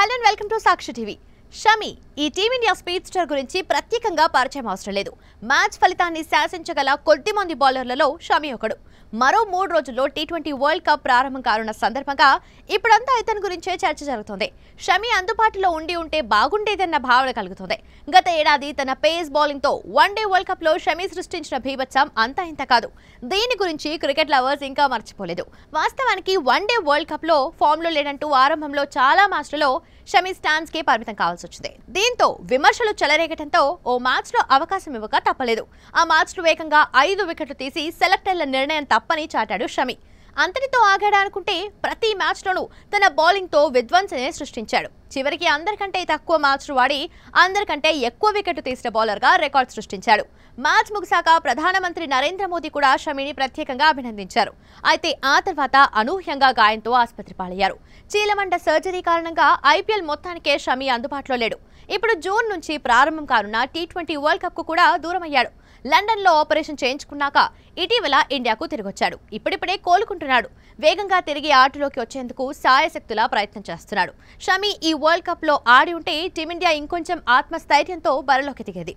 Hello and welcome to Sakshi TV. Shami ఈ team India speed star గురించి ప్రత్యేకంగా పరిచయం అవసరం లేదు. మ్యాచ్ ఫలితాన్ని శాసించగల కొద్ది మంది బౌలర్లలో షమి ఒకడు. మరో 3 రోజుల్లో టీ20 వరల్డ్ కప్ ప్రారంభం కానున్న సందర్భంగా ఇప్పుడంతా ఇతని గురించే చర్చ జరుగుతోంది. షమి అందుబాటులో ఉంటే బాగుండేదన్న భావన కలుగుతోంది. గత ఏడాది తన పేస్ బౌలింగ్ తో వన్డే వరల్డ్ కప్ లో షమి సృష్టించిన భీభత్సం అంతా ఇంత కాదు. దీని గురించి క్రికెట్ లవర్స్ ఇంకా మర్చిపోలేదు. వాస్తవానికి వన్డే వరల్డ్ కప్ లో ఫామ్ లో లేదంటూ ఆరంభంలో చాలా మ్యాచ్లలో షమి స్టాండ్స్ కి పరిమితం కావాల్సి వచ్చింది. దీంతో విమర్శలు చెలరేగటంతో ఓ మ్యాచ్ లో అవకాశం ఇవ్వక తప్పలేదు. ఆ మ్యాచ్ లో వేగంగా 5 వికెట్లు తీసి సెలెక్టర్ల నిర్ణయం తప్పని చాటాడు షమి. అంతటితో ఆగాడా అనుకుంటే ప్రతి మ్యాచ్ లోనూ తన బౌలింగ్ తో విధ్వంసనే సృష్టించాడు. చివరికి అందరికంటే తక్కువ మ్యాచ్లు వాడి అందరికంటే ఎక్కువ వికెట్లు తీసిన బౌలర్ గా రికార్డు సృష్టించాడు. మ్యాచ్ ముగిశాక ప్రధానమంత్రి నరేంద్ర మోదీ కూడా షమిని ప్రత్యేకంగా అభినందించారు. అయితే ఆ తర్వాత అనూహ్యంగా గాయంతో ఆసుపత్రి పాలయ్యారు. చీలమండ సర్జరీ కారణంగా ఐపీఎల్ మొత్తానికే షమి అందుబాటులో లేడు. ఇప్పుడు జూన్ నుంచి ప్రారంభం కానున్న టీ20 వరల్డ్ కప్ కు కూడా దూరమయ్యాడు. లండన్ లో ఆపరేషన్ చేయించుకున్నాక ఇటీవల ఇండియాకు తిరిగొచ్చాడు. ఇప్పుడిప్పుడే కోలుకుంటున్నాడు. వేగంగా తిరిగి ఆటలోకి వచ్చేందుకు సాయశక్తులా ప్రయత్నం చేస్తున్నాడు. షమి ఈ వరల్డ్ కప్ లో ఆడి ఉంటే టీమిండియా ఇంకొంచెం ఆత్మస్థైర్యంతో బరిలోకి దిగేది.